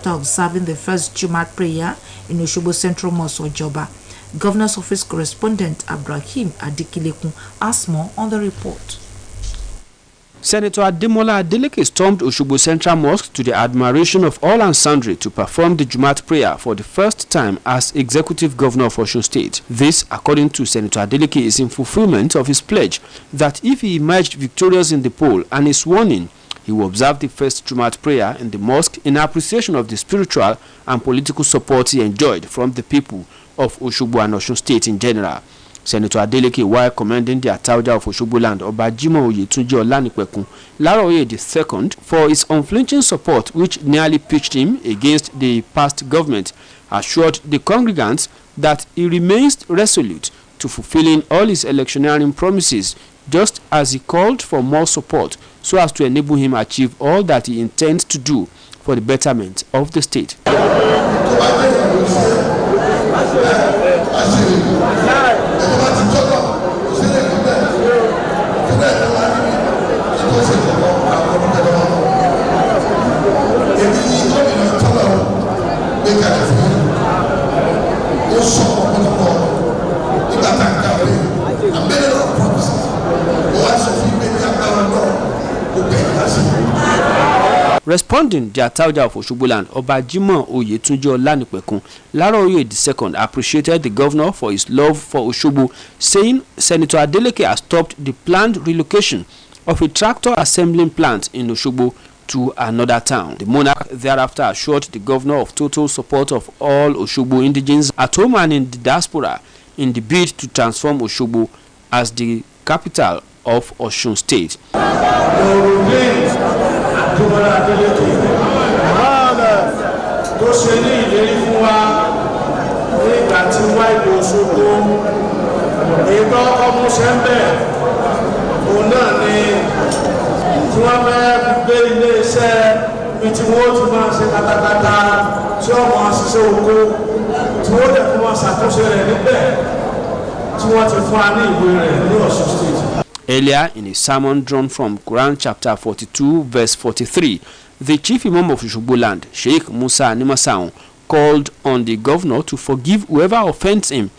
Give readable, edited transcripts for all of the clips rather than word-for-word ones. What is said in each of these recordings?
after observing the first Jumat prayer in Osogbo Central Mosque or Joba. Governor's Office correspondent Ibrahim Adikilekun has more on the report. Senator Ademola Adeleke stormed Osogbo Central Mosque to the admiration of all and sundry to perform the Jumat prayer for the first time as Executive Governor of Osun State. This, according to Senator Adeleke, is in fulfillment of his pledge that if he emerged victorious in the poll and is sworn in, he will observe the first Jumat prayer in the mosque in appreciation of the spiritual and political support he enjoyed from the people of Osogbo and Osun State in general. Senator Adeleke, while commending the Atauja of Osogbo land, Obajimo Oyetunji Olanipekun Laroye II, for his unflinching support which nearly pitched him against the past government, assured the congregants that he remains resolute to fulfilling all his electioneering promises, just as he called for more support so as to enable him achieve all that he intends to do for the betterment of the state. Responding, the Atauja of Osogbo land, Obajimo Oyetunji Olanipekun Laroye II appreciated the governor for his love for Osogbo, saying Senator Adeleke has stopped the planned relocation of a tractor assembling plant in Osogbo to another town. The monarch thereafter assured the governor of total support of all Osogbo indigenes at home and in the diaspora in the bid to transform Osogbo as the capital of Osun State. Earlier, in a sermon drawn from Quran chapter 42, verse 43, the chief imam of Osogbo land, Sheikh Musa Animasaun, called on the governor to forgive whoever offends him,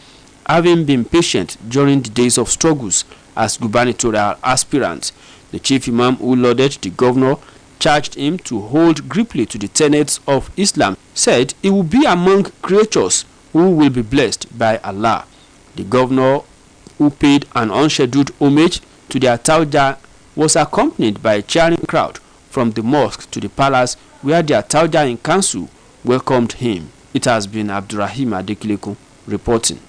having been patient during the days of struggles as gubernatorial aspirant. The chief imam, who lauded the governor, charged him to hold griply to the tenets of Islam, said he will be among creatures who will be blessed by Allah. The governor, who paid an unscheduled homage to the Atauja, was accompanied by a cheering crowd from the mosque to the palace, where the Atauja in council welcomed him. It has been Abdurrahim Adekilekun reporting.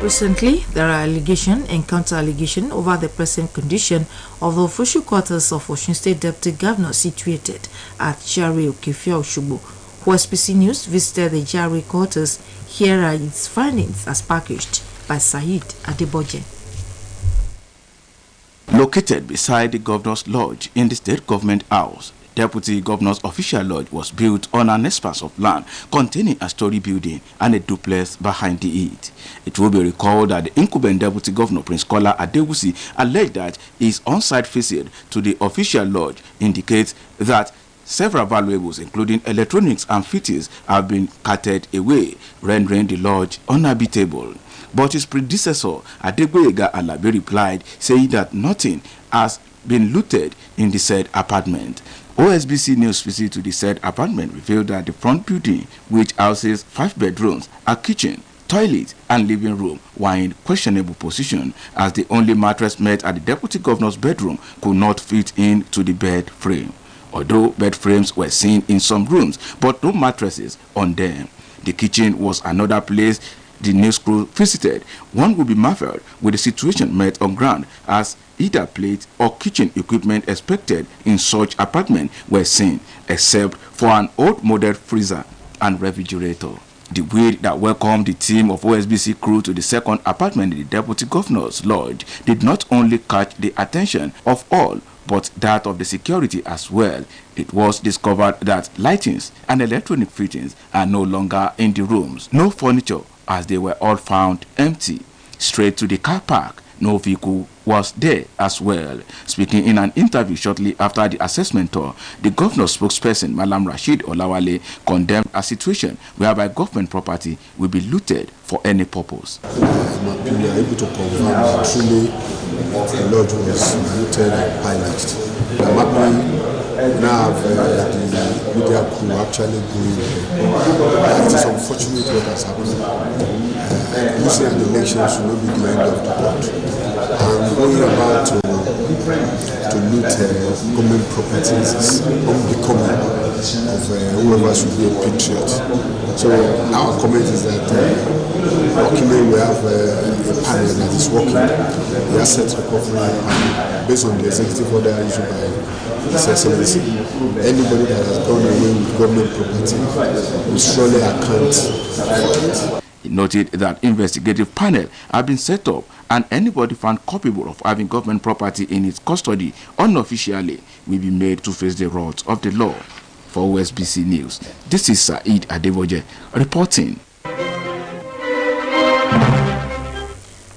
Recently, there are allegations and counter-allegations over the present condition of the official quarters of Osun State Deputy Governor situated at Jare Okefia Osogbo. OSBC News visited the Jare quarters. Here are its findings as packaged by Said Adeboje. Located beside the governor's lodge in the state government house, Deputy Governor's official lodge was built on an expanse of land containing a story building and a duplex behind it. It will be recalled that the incumbent Deputy Governor Prince Kola Adewusi alleged that his on-site visit to the official lodge indicates that several valuables, including electronics and fittings, have been carted away, rendering the lodge uninhabitable. But his predecessor, Adegboyega Alabi, replied, saying that nothing has been looted in the said apartment. OSBC News visit to the said apartment revealed that the front building, which houses 5 bedrooms, a kitchen, toilet and living room, were in questionable position, as the only mattress met at the deputy governor's bedroom could not fit into the bed frame. Although bed frames were seen in some rooms, but no mattresses on them. The kitchen was another place the news crew visited. One would be marveled with the situation met on ground, as either plate or kitchen equipment expected in such apartment were seen, except for an old model freezer and refrigerator. The way that welcomed the team of OSBC crew to the second apartment in the Deputy Governor's Lodge did not only catch the attention of all, but that of the security as well. It was discovered that lightings and electronic fittings are no longer in the rooms. No furniture, as they were all found empty. Straight to the car park, no vehicle was there as well. Speaking in an interview shortly after the assessment tour, the governor's spokesperson, Malam Rashid Olawale, condemned a situation whereby government property will be looted for any purpose. We are able to confirm that truly the lodge was looted and pillaged. I'm happy now the media crew actually going there. It is unfortunate what has happened. Losing an election should not be the end of the road. And going about to loot government properties is unbecoming of whoever should be a patriot. So our comment is that luckily we have a panel that is working the asset recovery based on the executive order issued by His Excellency. Anybody that has gone away with government property will surely account for it. He noted that investigative panel have been set up and anybody found culpable of having government property in its custody unofficially will be made to face the wrath of the law. For OSBC News, this is Saeed Adeboje reporting.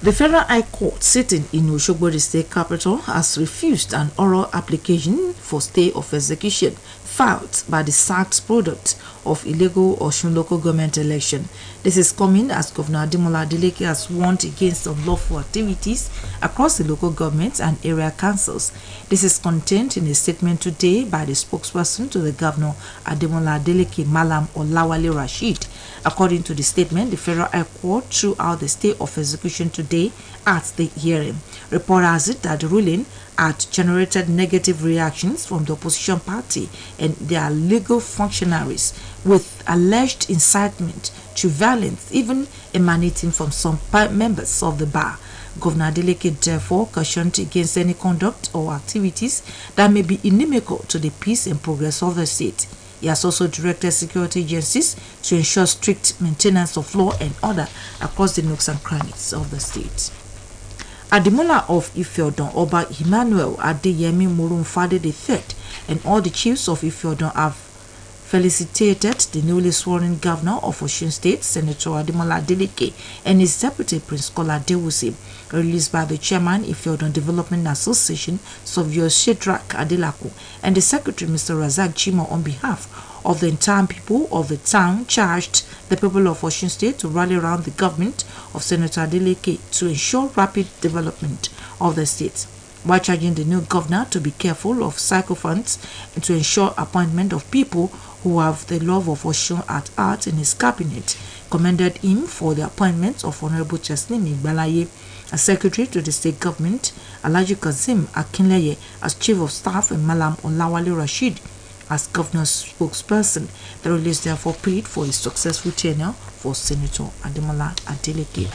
The Federal High Court sitting in Oshogbo, the state capital, has refused an oral application for stay of execution filed by the sacked product of illegal Osun local government election. This is coming as Governor Ademola Adeleke has warned against unlawful activities across the local governments and area councils. This is contained in a statement today by the spokesperson to the Governor Ademola Adeleke, Malam Olawale Rashid. According to the statement, the Federal High Court threw out the stay of execution today at the hearing. Report has it that the ruling had generated negative reactions from the opposition party and their legal functionaries, with alleged incitement to violence even emanating from some members of the bar. Governor Adeleke therefore cautioned against any conduct or activities that may be inimical to the peace and progress of the state. He has also directed security agencies to ensure strict maintenance of law and order across the nooks and crannies of the state. Ademola of Ifeodun, Oba Emmanuel Adeyemi Morunfade III, and all the chiefs of Ifeodun have felicitated the newly sworn governor of Osun State, Senator Ademola Adeleke, and his deputy, Prince Kola Adewusi. Released by the chairman, Ifeodun Development Association, Savio Shedrack Adelaku, and the secretary, Mr. Razak Chimo, on behalf of the entire people of the town, charged the people of Osun State to rally around the government of Senator Adeleke to ensure rapid development of the state, while charging the new governor to be careful of sycophants and to ensure appointment of people who have the love of Osun at heart in his cabinet. Commended him for the appointment of Honorable Cheslin Igbalaye as secretary to the state government, Alhaji Kazim Akinleye as chief of staff, and Malam Olawale Rashid as governor's spokesperson. The release therefore prayed for a successful tenure for Senator Ademola Adeleke.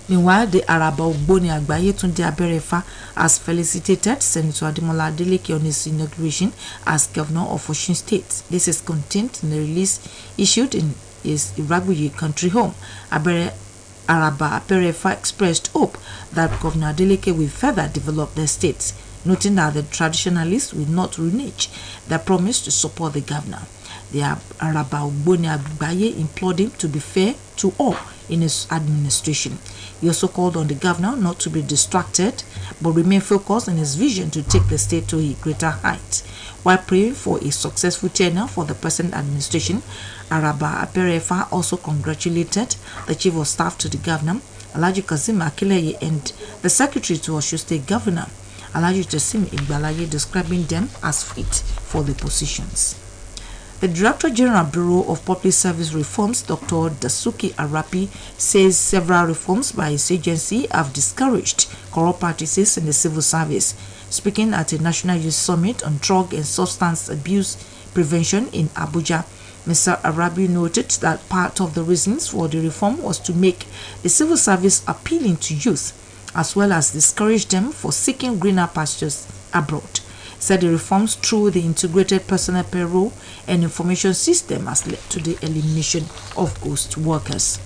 Meanwhile, the Araba Ogboni Agbaye Tunde Aberefa has felicitated Senator Ademola Adeleke on his inauguration as governor of Osun State. This is contained in the release issued in his Iraguye country home. Araba Aberefa expressed hope that Governor Adeleke will further develop the state, noting that the traditionalists will not renege their promise to support the governor. The Araba Ogboni Agbaye implored him to be fair to all in his administration. He also called on the governor not to be distracted but remain focused on his vision to take the state to a greater height. While praying for a successful tenure for the present administration, Araba Aberefa also congratulated the chief of staff to the governor, Alhaji Kazim Akinleye, and the secretary to Osun State Governor, Alhaji Cheslin Igbalaye, describing them as fit for the positions. The Director General Bureau of Public Service Reforms, Dr. Dasuki Arapi, says several reforms by his agency have discouraged corrupt practices in the civil service. Speaking at a National Youth Summit on Drug and Substance Abuse Prevention in Abuja, Mr. Arabi noted that part of the reasons for the reform was to make the civil service appealing to youth, as well as discourage them for seeking greener pastures abroad. Said the reforms through the integrated personal payroll and information system has led to the elimination of ghost workers.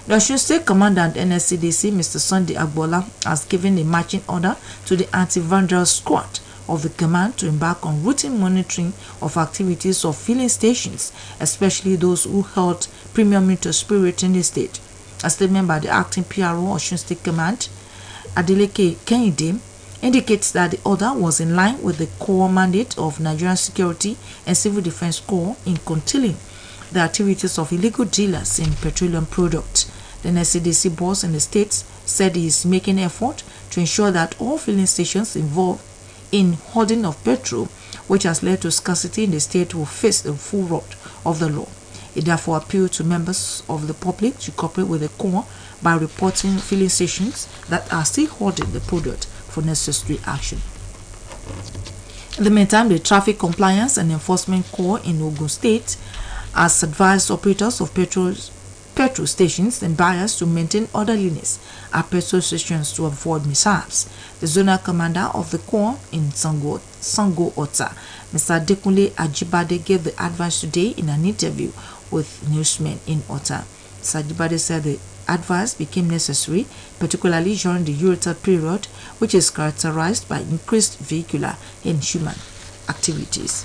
The Osun State Commandant NSCDC, Mr. Sunday Agbola, has given a marching order to the anti-vandal squad of the command to embark on routine monitoring of activities of filling stations, especially those who held premium meter spirit in the state. A statement by the acting PRO Osun State Command Adeleke Kehinde, indicates that the order was in line with the core mandate of Nigerian Security and Civil Defense Corps in curtailing the activities of illegal dealers in petroleum products. The NSCDC boss in the states said he is making effort to ensure that all filling stations involved in hoarding of petrol, which has led to scarcity in the state, will face the full wrath of the law. He therefore appealed to members of the public to cooperate with the Corps by reporting filling stations that are still hoarding the product for necessary action. In the meantime, the Traffic Compliance and Enforcement Corps in Ogun State has advised operators of petrol stations and buyers to maintain orderliness at petrol stations to avoid mishaps. The zonal commander of the Corps in Sango Ota, Mr. Dekunle Ajibade, gave the advice today in an interview with newsmen in Ota. Mr. Ajibade said the advice became necessary, particularly during the Eurotide period, which is characterized by increased vehicular and human activities.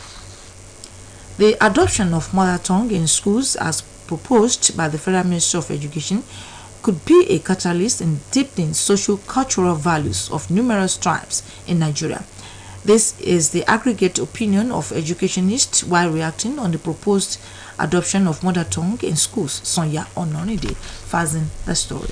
The adoption of mother tongue in schools, as proposed by the Federal Ministry of Education, could be a catalyst in deepening socio-cultural values of numerous tribes in Nigeria. This is the aggregate opinion of educationists while reacting on the proposed adoption of mother tongue in schools. Sonia Ononide fastened the story.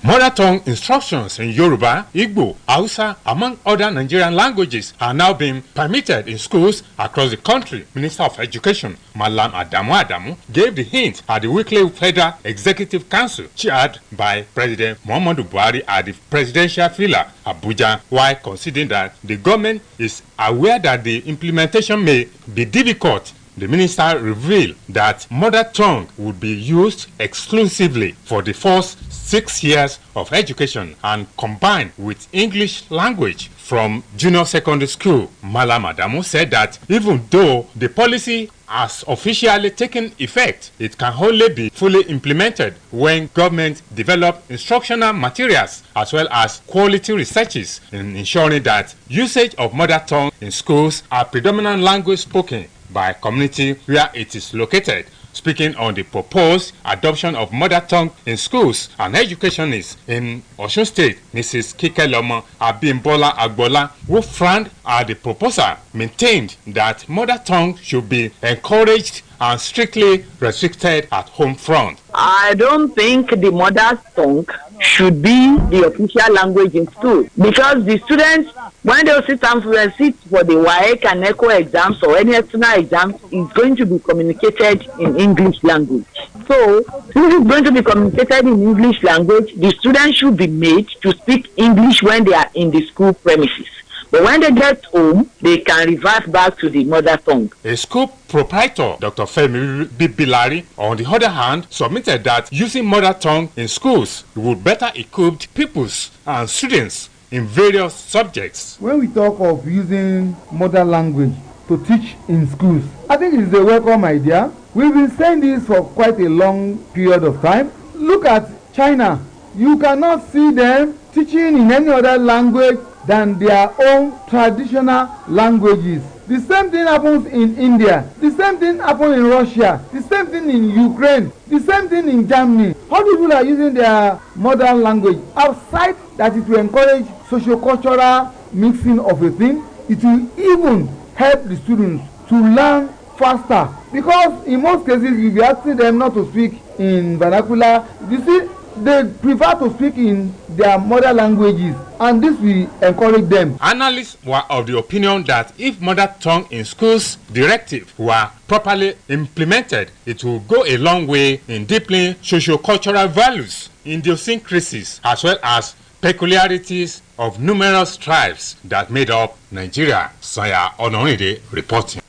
Mother tongue instructions in Yoruba, Igbo, Hausa, among other Nigerian languages are now being permitted in schools across the country. Minister of Education, Malam Adamu gave the hint at the weekly Federal Executive Council chaired by President Muhammadu Buhari at the Presidential Villa, Abuja, while considering that the government is aware that the implementation may be difficult. The minister revealed that mother tongue would be used exclusively for the first 6 years of education and combined with English language from junior secondary school. Malam Adamu said that even though the policy has officially taken effect, it can only be fully implemented when government develop instructional materials as well as quality researches in ensuring that usage of mother tongue in schools are predominant language spoken by community where it is located. Speaking on the proposed adoption of mother tongue in schools, an educationist in Osun State, Mrs. Kikelomo Abimbola Agbola, who frowned at the proposal, maintained that mother tongue should be encouraged and strictly restricted at home front. I don't think the mother tongue should be the official language in school, because the students, when they sit for the WAEC and ECHO exams or any external exams, is going to be communicated in English language. So, since it's going to be communicated in English language, the students should be made to speak English when they are in the school premises. But when they get home, they can revert back to the mother tongue. A school proprietor, Dr. Femi Bibilari, on the other hand, submitted that using mother tongue in schools would better equip pupils and students in various subjects. When we talk of using mother language to teach in schools, I think it is a welcome idea. We've been saying this for quite a long period of time. Look at China. You cannot see them teaching in any other language than their own traditional languages. The same thing happens in India. The same thing happens in Russia. The same thing in Ukraine. The same thing in Germany. How people are using their mother language outside that it will encourage socio-cultural mixing of a thing. It will even help the students to learn faster, because in most cases if you ask them not to speak in vernacular, you see they prefer to speak in their mother languages, and this will encourage them. Analysts were of the opinion that if mother tongue in schools directive were properly implemented, it will go a long way in deepening socio-cultural values, idiosyncrasies, as well as peculiarities of numerous tribes that made up Nigeria. Sonia Ononide reporting.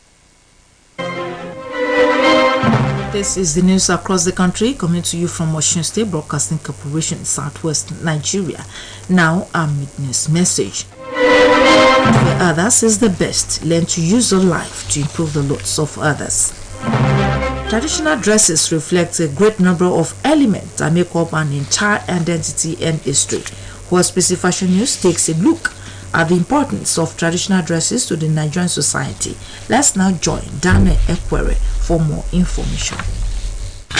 This is the news across the country, coming to you from Osun State Broadcasting Corporation, Southwest Nigeria. Now, our news message. For others is the best. Learn to use your life to improve the lots of others. Traditional dresses reflect a great number of elements that make up an entire identity and history. OSBC Fashion News takes a look at the importance of traditional dresses to the Nigerian society. Let's now join Daniel Ekwere for more information.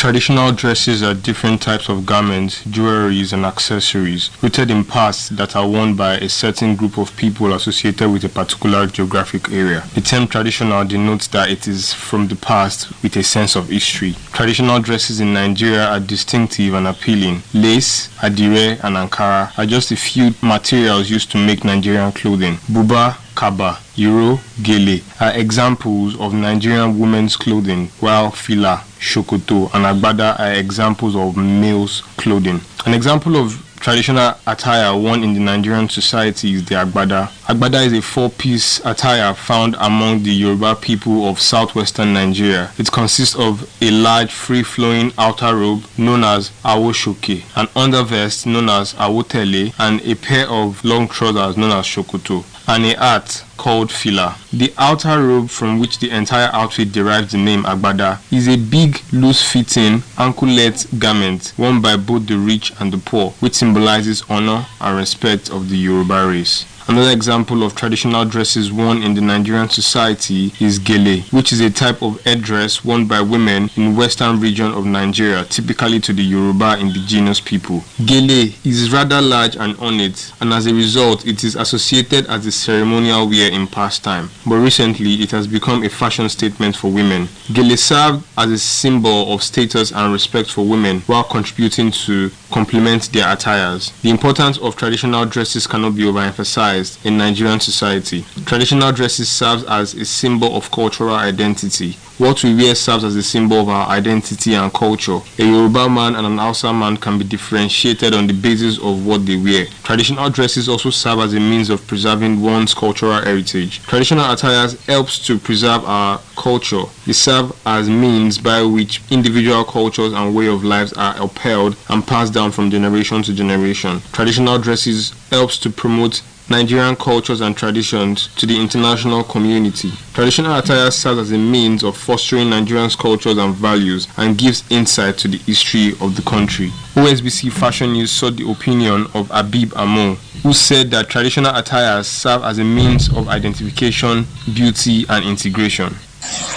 Traditional dresses are different types of garments, jewelries, and accessories rooted in past that are worn by a certain group of people associated with a particular geographic area. The term traditional denotes that it is from the past with a sense of history. Traditional dresses in Nigeria are distinctive and appealing. Lace, adire, and ankara are just a few materials used to make Nigerian clothing. Buba, kaba, Euro, gele are examples of Nigerian women's clothing, while fila, shokoto, and agbada are examples of males' clothing. An example of traditional attire worn in the Nigerian society is the agbada. Agbada is a four-piece attire found among the Yoruba people of southwestern Nigeria. It consists of a large free-flowing outer robe known as awoshoke, an undervest known as awotele, and a pair of long trousers known as shokoto, and a hat called fila. The outer robe, from which the entire outfit derives the name agbada, is a big, loose-fitting, anklet garment worn by both the rich and the poor, which symbolizes honor and respect of the Yoruba race. Another example of traditional dresses worn in the Nigerian society is gele, which is a type of headdress worn by women in western region of Nigeria, typically to the Yoruba indigenous people. Gele is rather large and ornate, and as a result, it is associated as a ceremonial wear in past time. But recently, it has become a fashion statement for women. Gele served as a symbol of status and respect for women, while contributing to complement their attires. The importance of traditional dresses cannot be overemphasized in Nigerian society. Traditional dresses serve as a symbol of cultural identity. What we wear serves as a symbol of our identity and culture. A Yoruba man and an Hausa man can be differentiated on the basis of what they wear. Traditional dresses also serve as a means of preserving one's cultural heritage. Traditional attires helps to preserve our culture. They serve as means by which individual cultures and way of lives are upheld and passed down from generation to generation. Traditional dresses helps to promote Nigerian cultures and traditions to the international community. Traditional attire serves as a means of fostering Nigerians' cultures and values and gives insight to the history of the country. OSBC Fashion News sought the opinion of Habib Amo, who said that traditional attires serve as a means of identification, beauty, and integration.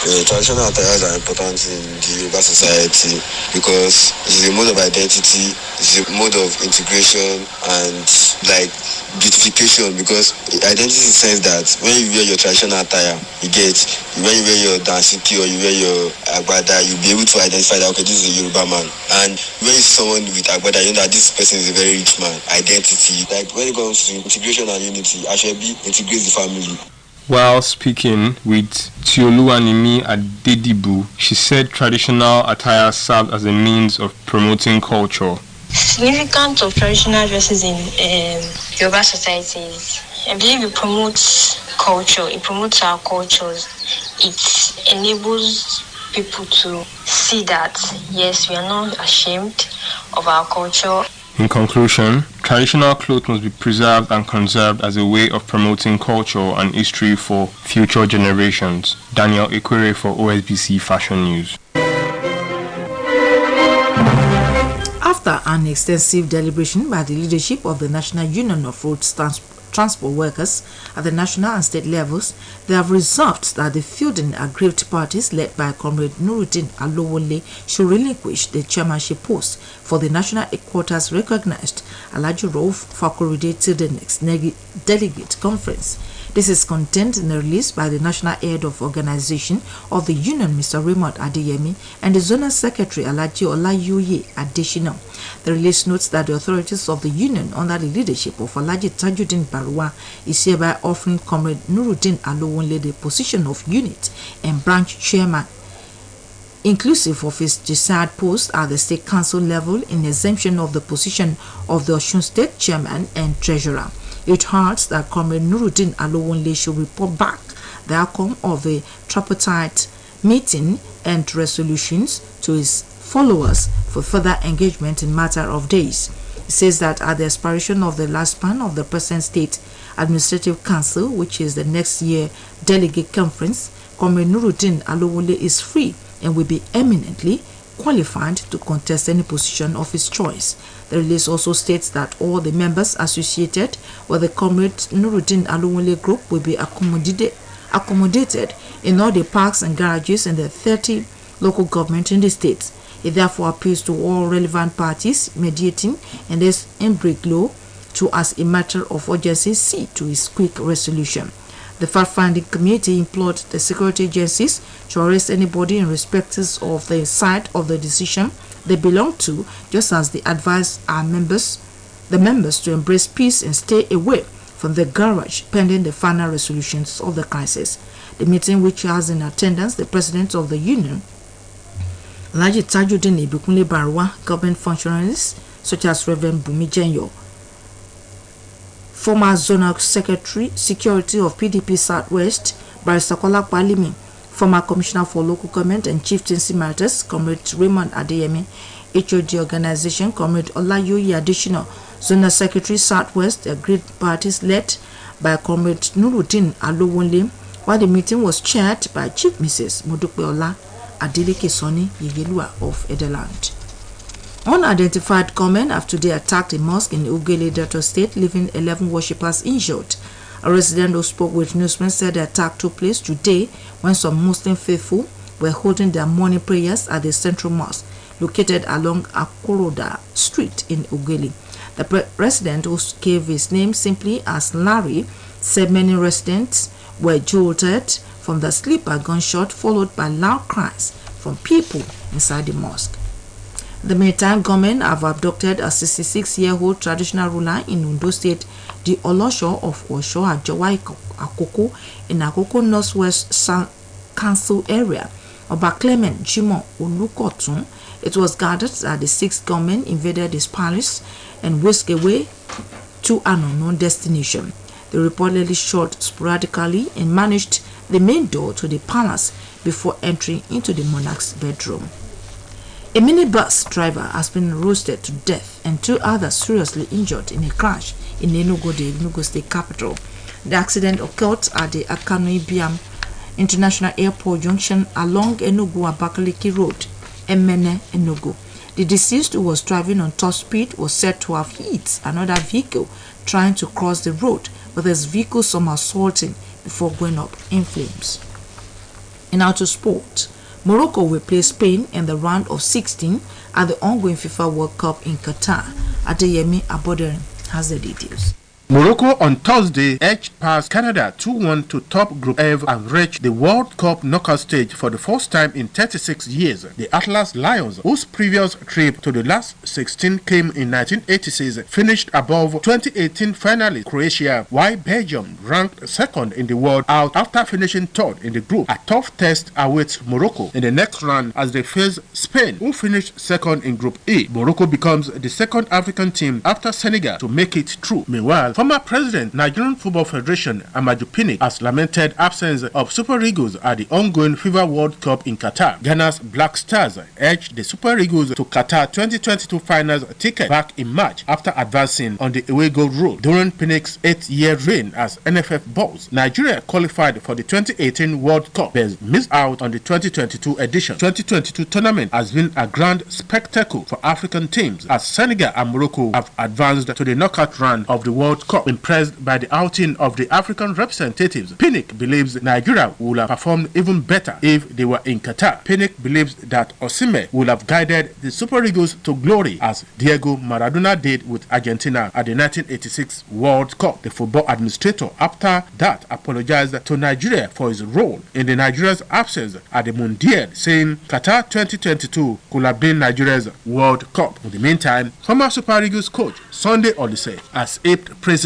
Traditional attires are important in the Yoruba society because it's a mode of identity, it's a mode of integration and like beautification, because identity in the sense that when you wear your traditional attire, when you wear your dansiki or you wear your agbada, you'll be able to identify that, okay, this is a Yoruba man. And when you see someone with agbada, you know that this person is a very rich man. Identity, like when it comes to integration and unity, Ashebi integrates the family. While speaking with Tioluwanimi Adedibu, she said traditional attire served as a means of promoting culture. Significance of traditional dresses in Yoruba societies, I believe it promotes culture, it promotes our cultures, it enables people to see that, yes, we are not ashamed of our culture. In conclusion, traditional clothes must be preserved and conserved as a way of promoting culture and history for future generations. Daniel Ekwere for OSBC Fashion News. After an extensive deliberation by the leadership of the National Union of Road Transport Workers at the national and state levels, they have resolved that the fielding aggrieved parties led by Comrade Nuruddin Alowole should relinquish the chairmanship post for the national headquarters recognized Alhaji Rauf Fakorede to the next delegate conference. This is contained in a release by the national head of organization of the union, Mr. Raymond Adeyemi, and the zonal secretary, Alhaji Olayoye Adeshina. The release notes that the authorities of the union, under the leadership of Alhaji Tajuddin Barua, is hereby offering Comrade Nuruddin Alowole the position of unit and branch chairman, inclusive of his desired post at the state council level, in exemption of the position of the Osun State chairman and treasurer. It holds that Comrade Nuruddin Alowole should report back the outcome of the tripartite meeting and resolutions to his followers for further engagement in matter of days. It says that at the expiration of the last span of the present state administrative council, which is the next year delegate conference, Comrade Nuruddin Alowole is free and will be eminently qualified to contest any position of his choice. The release also states that all the members associated with the Comrade Nuruddin Alowole group will be accommodated in all the parks and garages in the 30 local government in the state. It therefore appeals to all relevant parties mediating and this inbreak law to, as a matter of urgency, see to its quick resolution. The fact-finding committee implored the security agencies to arrest anybody in respect of the side of the decision they belong to, just as they advised the members to embrace peace and stay away from the garage pending the final resolutions of the crisis. The meeting, which has in attendance the president of the union, Alhaji Tajuddin Ibikunle Barwa, government functionaries such as Reverend Bumi Jenyo, former zonal secretary security of PDP Southwest, Barrister Kola Palimi, former commissioner for local government and chieftaincy matters, Comrade Raymond Adeyemi, HOD organization, Comrade Olayoyi Additional, zonal secretary Southwest, a great parties led by Comrade Nuruddin Alowonle, while the meeting was chaired by Chief Mrs. Modupeola Adeleke Soni Yeyelua of Edeland. Unidentified gunmen have today attacked a mosque in Ugele, Delta State, leaving 11 worshippers injured. A resident who spoke with newsmen said the attack took place today when some Muslim faithful were holding their morning prayers at the central mosque located along Akoroda Street in Ugele. The resident, who gave his name simply as Larry, said many residents were jolted from the sleeper gunshot, followed by loud cries from people inside the mosque. The meantime, government have abducted a 66-year-old traditional ruler in Ondo State, the Olosho of Osho Ajowa Akoko, in Akoko Northwest Council area. Oba Clement Jimo Olukotun, it was gathered that the 6th government invaded his palace and whisked away to an unknown destination. They reportedly shot sporadically and managed the main door to the palace before entering into the monarch's bedroom. A minibus driver has been roasted to death and 2 others seriously injured in a crash in Enugu, the Enugu State capital. The accident occurred at the Akanu Ibiam International Airport junction along Enugu-Abakaliki Road, Emene, Enugu. The deceased, who was driving on top speed, was said to have hit another vehicle trying to cross the road, with his vehicle somersaulting before going up in flames. In auto sport, Morocco will play Spain in the round of 16 at the ongoing FIFA World Cup in Qatar. Adeyemi Aboderin has the details. Morocco on Thursday edged past Canada 2-1 to top Group F and reached the World Cup knockout stage for the first time in 36 years. The Atlas Lions, whose previous trip to the last 16 came in 1986, finished above 2018 finalist Croatia, while Belgium ranked second in the world out after finishing third in the group. A tough test awaits Morocco in the next round as they face Spain, who finished second in Group E. Morocco becomes the second African team after Senegal to make it through. Meanwhile, former President Nigerian Football Federation Amaju Pinnick has lamented absence of Super Eagles at the ongoing FIFA World Cup in Qatar. Ghana's Black Stars edged the Super Eagles to Qatar 2022 finals ticket back in March after advancing on the away goal rule. During Pinnick's 8-year reign as NFF boss, Nigeria qualified for the 2018 World Cup but missed out on the 2022 edition. 2022 tournament has been a grand spectacle for African teams as Senegal and Morocco have advanced to the knockout round of the World Cup. Impressed by the outing of the African representatives, Pinnick believes Nigeria would have performed even better if they were in Qatar. Pinnick believes that Osimhen would have guided the Super Eagles to glory as Diego Maradona did with Argentina at the 1986 World Cup. The football administrator after that apologized to Nigeria for his role in the Nigeria's absence at the Mundial, saying Qatar 2022 could have been Nigeria's World Cup. In the meantime, former Super Eagles coach Sunday Oliseh has heaped praises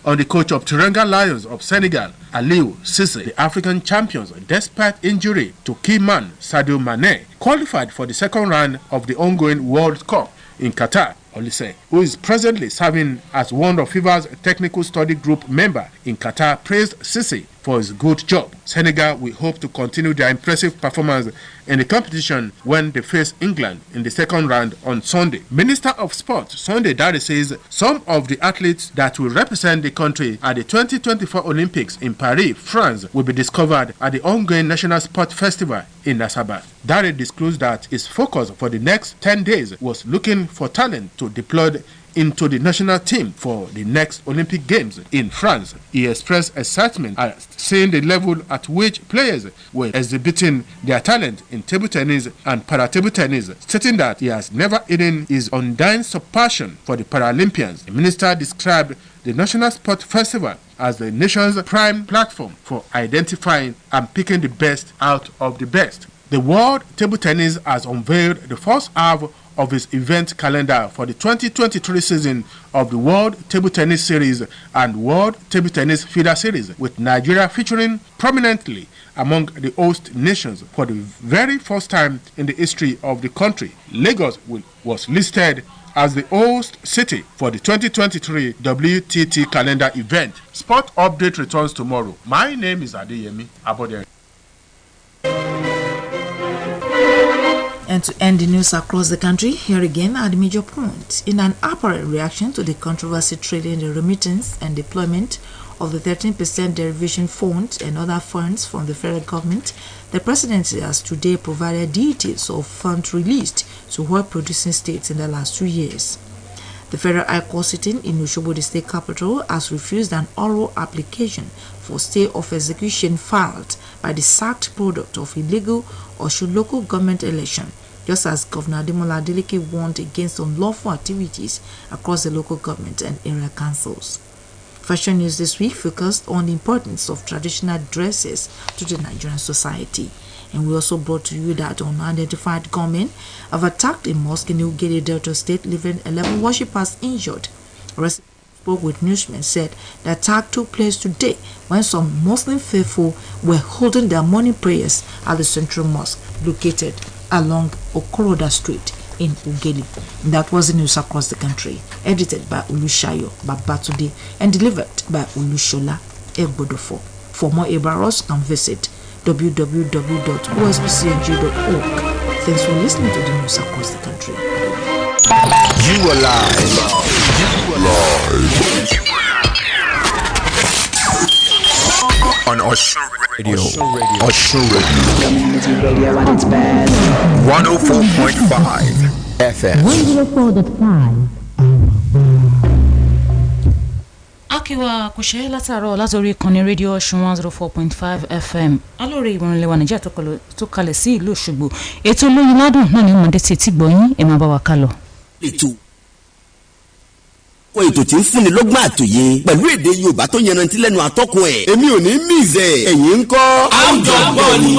on the coach of Teranga Lions of Senegal, Aliou Cisse. The African champions, despite injury to key man Sadio Mane, qualified for the second round of the ongoing World Cup in Qatar. Oliseh, who is presently serving as one of FIFA's technical study group member in Qatar, praised Cisse for his good job. Senegal will hope to continue their impressive performance in the competition when they face England in the second round on Sunday. Minister of Sport Sunday Dare says some of the athletes that will represent the country at the 2024 Olympics in Paris, France, will be discovered at the ongoing National Sport Festival in Asaba. Dare disclosed that his focus for the next 10 days was looking for talent to deploy into the national team for the next Olympic Games in France. He expressed excitement at seeing the level at which players were exhibiting their talent in table tennis and para-table tennis, stating that he has never hidden his undying passion for the Paralympians. The minister described the National Sport Festival as the nation's prime platform for identifying and picking the best out of the best. The World Table Tennis has unveiled the first half of its event calendar for the 2023 season of the World Table Tennis Series and World Table Tennis Feeder Series, with Nigeria featuring prominently among the host nations for the very first time in the history of the country. Lagos was listed as the host city for the 2023 WTT calendar event. Sport Update returns tomorrow. My name is Adeyemi Abode. And to end the news across the country, here again are the major points. In an apparent reaction to the controversy trailing the remittance and deployment of the 13% derivation fund and other funds from the federal government, the presidency has today provided details of funds released to oil-producing states in the last 2 years. The Federal High Court sitting in Osogbo, the state capital, has refused an oral application for stay of execution filed by the sacked product of illegal Osun local government election, just as Governor Ademola Adeleke warned against unlawful activities across the local government and area councils. Fashion News this week focused on the importance of traditional dresses to the Nigerian society. And we also brought to you that unidentified gunmen have attacked a mosque in Ugede Delta State, leaving 11 worshippers injured. Residents spoke with newsmen said the attack took place today when some Muslim faithful were holding their morning prayers at the central mosque located along Okoroda Street in Ugeli. That was the news across the country, edited by Olushayo Babatude and delivered by Olushola Egbodofo. For more Ibaros, can visit www.osbcng.org. Thanks for listening to the news across the country. You are live. On Osun Radio. Osun Radio. 104.5 FM. 104.5. Akiwa kùsẹ́ látàárọ̀ látòrí ìkànnì rédíò Ọ̀ṣun 104.5 FM alóore ìwọ̀nlẹ̀wà Nàìjíríà tó kalẹ̀ sí ìlú Òṣogbo. Ètò olóyin ládùn náà ní mọ̀dé tí gbọ̀yìn ẹ̀ máa bá wa kálọ. ètò tí ń fúnni lọ́gbọ́n àtòyé pẹ̀lú èdè Yorùbá tó yanrantí lẹ́nu atọ́kùn ẹ̀. èmi ò ní mìzẹ̀ ẹ̀yin ń kọ́. àwùjọ gbọ́ ni.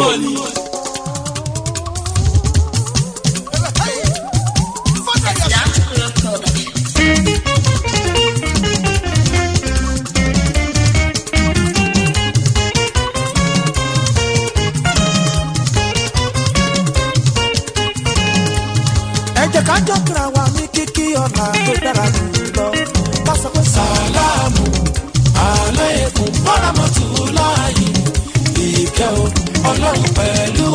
kájọ kíra wa ní kíkí ọ̀la tó dára jùlọ ká sọ pé sàlámù aláìkùm bọ́dàmọ́tò láàyè ìkẹ́ o ọlọ́run pẹ̀lú